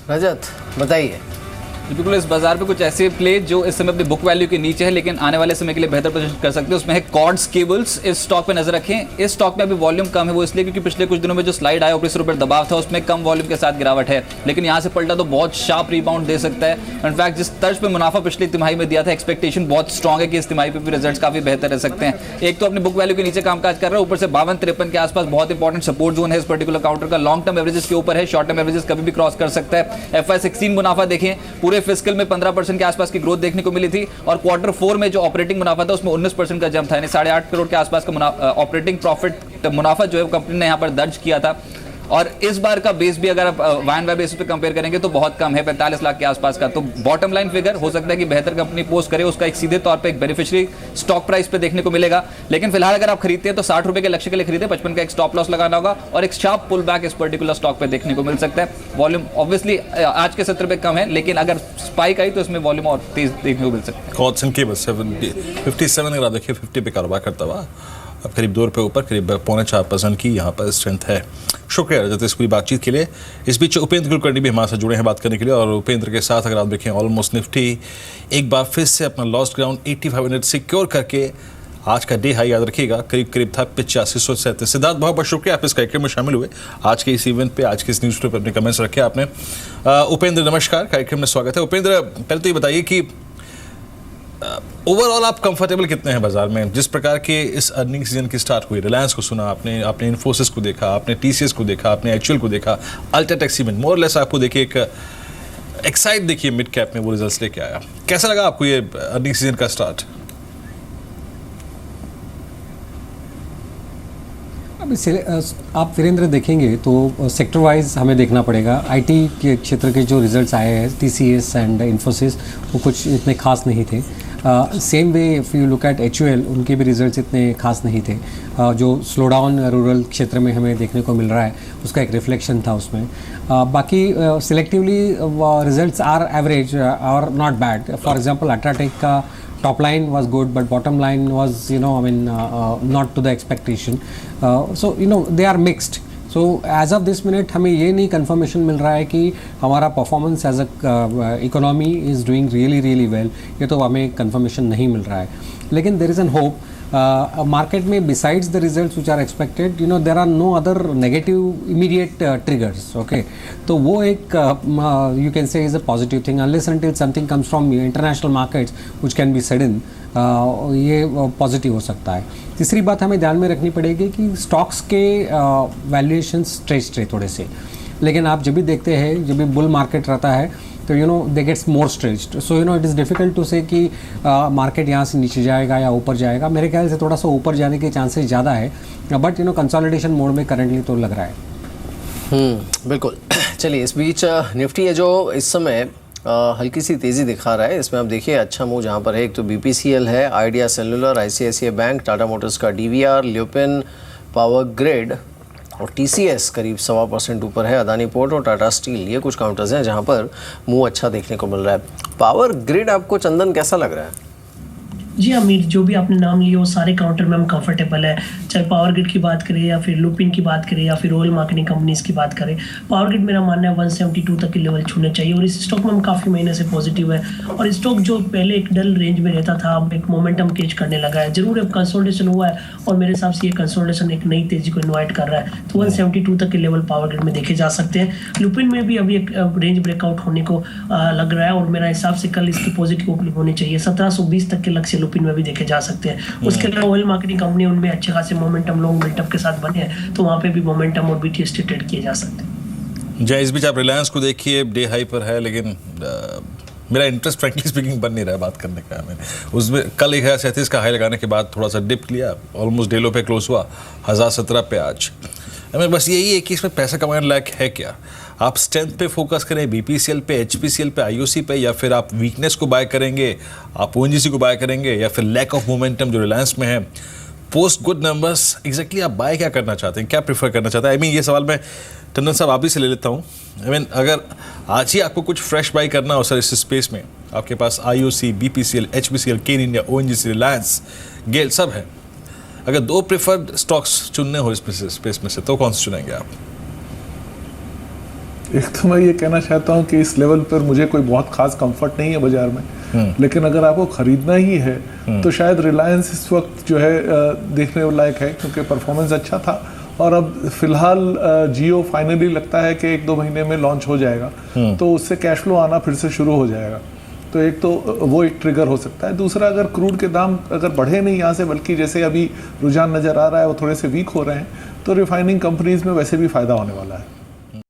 रजत बताइए। बिल्कुल, इस बाजार पे कुछ ऐसे प्ले जो इस समय अपने बुक वैल्यू के नीचे है लेकिन आने वाले समय के लिए बेहतर प्रदर्शन कर सकते हैं, उसमें है कॉर्ड्स केबल्स। इस स्टॉक पे नजर रखें। इस स्टॉक में अभी वॉल्यूम कम है, वो इसलिए क्योंकि पिछले कुछ दिनों में जो स्लाइड आया ऊपर से ऊपर दबाव था उसमें कम वॉल्यूम के साथ गिरावट है, लेकिन यहाँ से पलटा तो बहुत शार्प रिबाउंड दे सकता है। इनफैक्ट जिस तर्ज पे मुनाफा पिछली तिमाही में दिया था, एक्सपेक्टेशन बहुत स्ट्रॉग है कि इस तिमाही पे भी रिजल्ट्स काफी बेहतर रह सकते हैं। एक तो अपने बुक वैल्यू के नीचे कामकाज कर रहा है, ऊपर से 52-53 के आसपास बहुत इंपॉर्टेंट सपोर्ट जोन है इस पर्टिकुलर काउंटर का। लॉन्ग टर्म एवरेजेस के ऊपर है, शॉर्ट टर्म एवरेजेस कभी भी क्रॉस कर सकता है। FY16 मुनाफा देखें, पूरे फिस्कल में 15% के आसपास की ग्रोथ देखने को मिली थी और क्वार्टर 4 में जो ऑपरेटिंग मुनाफा था उसमें 19% का जंप था, यानी 8.5 करोड़ के आसपास का ऑपरेटिंग प्रॉफिट मुनाफा जो है कंपनी ने यहां पर दर्ज किया था। और इस बार का बेस भी अगर आप वाई वाई बेसिस पे कंपेयर करेंगे तो बहुत कम है, 45 लाख के आसपास का। तो बॉटम लाइन फिगर हो सकता है कि बेहतर कंपनी पोस्ट करे, उसका एक सीधे तौर पे एक बेनिफिशियरी स्टॉक प्राइस पे देखने को मिलेगा। लेकिन फिलहाल अगर आप खरीदते हैं तो 60 रुपए के लक्ष्य के लिए खरीदे, 55 का एक स्टॉप लॉस लगाना होगा और एक शार्प पुल बैक इस पर्टिकुलर स्टॉक पे देखने को मिल सकता है। वॉल्यूम ऑब्वियसली आज के सत्र पे कम है, लेकिन अगर स्पाइक आई तो इसमें वॉल्यूम और तेज देखने को मिल सकता है। कॉर्ड्स एंड केबल्स 57 अगर आप देखिए 50 पे कारोबार करता हुआ अब करीब 2 रुपये ऊपर, करीब 3.25% की यहाँ पर स्ट्रेंथ है। शुक्रिया रजत इस पूरी बातचीत के लिए। इस बीच उपेंद्र कुलकर्णी भी हमारे साथ जुड़े हैं बात करने के लिए, और उपेंद्र के साथ अगर आप देखें ऑलमोस्ट निफ्टी एक बार फिर से अपना लॉस्ट ग्राउंड 8500 सिक्योर करके आज का डे हाई याद रखिएगा करीब था 8537। सिद्धार्थ बहुत बहुत शुक्रिया, आप इस कार्यक्रम में शामिल हुए आज के इस इवेंट पे, आज के इस न्यूज़ पे अपने कमेंट्स रखे आपने। उपेंद्र नमस्कार, कार्यक्रम में स्वागत है। उपेंद्र पहले तो ये बताइए कि ओवरऑल आप कंफर्टेबल कितने हैं बाजार में? जिस प्रकार के इस अर्निंग सीजन की स्टार्ट हुई, रिलायंस को सुना आपने इन्फोसिस को देखा, आपने TCS को देखा, आपने HUL को देखा, अल्ट्राटेक सीमेंट, मोर लेस आपको देखिए एक एक्साइट देखिए मिड कैप में वो रिजल्ट्स लेके आया। कैसा लगा आपको ये अर्निंग सीजन का स्टार्ट? अभी आप वीरेंद्र देखेंगे तो सेक्टर वाइज हमें देखना पड़ेगा। IT के क्षेत्र के जो रिजल्ट्स आए हैं TCS एंड इन्फोसिस वो कुछ इतने खास नहीं थे। Same way if you look at HUL, उनके भी रिजल्ट्स इतने खास नहीं थे। जो स्लो डाउन रूरल क्षेत्र में हमें देखने को मिल रहा है उसका एक रिफ्लेक्शन था उसमें। बाकी सिलेक्टिवली रिजल्ट्स आर एवरेज और not bad. For example UltraTech का top line was good but bottom line was not to the expectation. So they are mixed. So as of this minute हमें ये नहीं confirmation मिल रहा है कि हमारा performance as a economy is doing really well, ये तो हमें कंफर्मेशन नहीं मिल रहा है। लेकिन there is an hope market में besides the results which are expected, there are no other negative immediate triggers. Okay, तो वो एक you can say is a positive thing unless until something comes from international markets which can be sudden, ये positive हो सकता है। तीसरी बात हमें ध्यान में रखनी पड़ेगी कि स्टॉक्स के वैल्यूएशन स्ट्रेच्ड है थोड़े से, लेकिन आप जब भी देखते हैं जब भी बुल मार्केट रहता है तो they gets more stretched. So it is difficult to say कि मार्केट यहाँ से नीचे जाएगा या ऊपर जाएगा। मेरे ख्याल से थोड़ा सा ऊपर जाने के चांसेस ज़्यादा है, बट कंसोलिडेशन मोड में करंटली तो लग रहा है। बिल्कुल। चलिए, इस बीच निफ्टी है जो इस समय हल्की सी तेज़ी दिखा रहा है। इसमें आप देखिए अच्छा मूव जहाँ पर है, एक तो BPCL है, idea cellular, ICICI bank, Tata Motors का DVR, ल्यूपिन, पावर ग्रिड और TCS करीब 1.25% ऊपर है। अदानी पोर्ट और टाटा स्टील, ये कुछ काउंटर्स हैं जहाँ पर मूव अच्छा देखने को मिल रहा है। पावर ग्रिड आपको चंदन कैसा लग रहा है? जी अमीर, जो भी आपने नाम लिए वो सारे काउंटर में हम कंफर्टेबल है, चाहे पावर ग्रिड की बात करें या फिर लुपिन की बात करें या फिर ऑयल मार्केटिंग कंपनीज की बात करें। पावर ग्रिड मेरा मानना है 172 तक के लेवल छूने चाहिए और इस स्टॉक में हम काफ़ी महीने से पॉजिटिव है। और स्टॉक जो पहले एक डल रेंज में रहता था अब एक मोमेंटम कैच करने लगा है। जरूर अब कंसोलिडेशन हुआ है और मेरे हिसाब से ये कंसोलिडेशन एक नई तेजी को इन्वाइट कर रहा है, तो 172 तक के लेवल पावर ग्रिड में देखे जा सकते हैं। लुपिन में भी अभी एक रेंज ब्रेकआउट होने को लग रहा है और मेरा हिसाब से कल इसकी पॉजिटिव ओपनिंग होनी चाहिए। 1720 तक के लक्ष्य लुपिन में भी देखे जा सकते हैं। उसके अलावा ऑयल मार्केटिंग कंपनी उनमें अच्छे खासे मोमेंटम लॉन्ग बिल्टअप के साथ बने हैं, तो वहाँ पे भी मोमेंटम और BTS ट्रेड किए जा सकते हैं। जय, इस बीच आप रिलायंस को देखिए डे हाई पर है, लेकिन मेरा इंटरेस्ट फ्रैंकली स्पीकिंग बन नहीं रहा है बात करने का। मैंने उसमें कल 1037 का हाई लगाने के बाद थोड़ा सा डिप लिया, ऑलमोस्ट डे लो पे क्लोज हुआ 1017 पे आज। हमें बस यही है कि इसमें पैसा कमाने लायक है क्या? आप स्ट्रेंथ पे फोकस करें, BPCL पे, HPCL पे, IOC पे, या फिर आप वीकनेस को बाय करेंगे, आप ONGC को बाय करेंगे, या फिर लैक ऑफ मोमेंटम जो रिलायंस में है पोस्ट गुड नंबर्स, एग्जैक्टली आप बाय क्या करना चाहते हैं, क्या प्रेफर करना चाहते हैं? आई मीन ये सवाल मैं टंडन साहब आप ही से ले लेता हूँ। आई मीन अगर आज ही आपको कुछ फ्रेश बाय करना हो सर इस स्पेस में, आपके पास IOC, BPCL, HPCL, केन इंडिया, ONGC, रिलायंस, गेल सब है, अगर 2 प्रेफर्ड स्टॉक्स चुनने हो इस स्पेस में से तो कौन से चुनेंगे आप? एक तो मैं ये कहना चाहता हूँ कि इस लेवल पर मुझे कोई बहुत खास कंफर्ट नहीं है बाजार में, लेकिन अगर आपको खरीदना ही है तो शायद रिलायंस इस वक्त जो है देखने लायक है, क्योंकि परफॉर्मेंस अच्छा था और अब फिलहाल जियो फाइनली लगता है कि 1-2 महीने में लॉन्च हो जाएगा, तो उससे कैश फ्लो आना फिर से शुरू हो जाएगा। तो एक तो वो एक ट्रिगर हो सकता है। दूसरा, अगर क्रूड के दाम अगर बढ़े नहीं यहाँ से, बल्कि जैसे अभी रुझान नज़र आ रहा है वो थोड़े से वीक हो रहे हैं, तो रिफाइनिंग कंपनीज में वैसे भी फ़ायदा होने वाला है।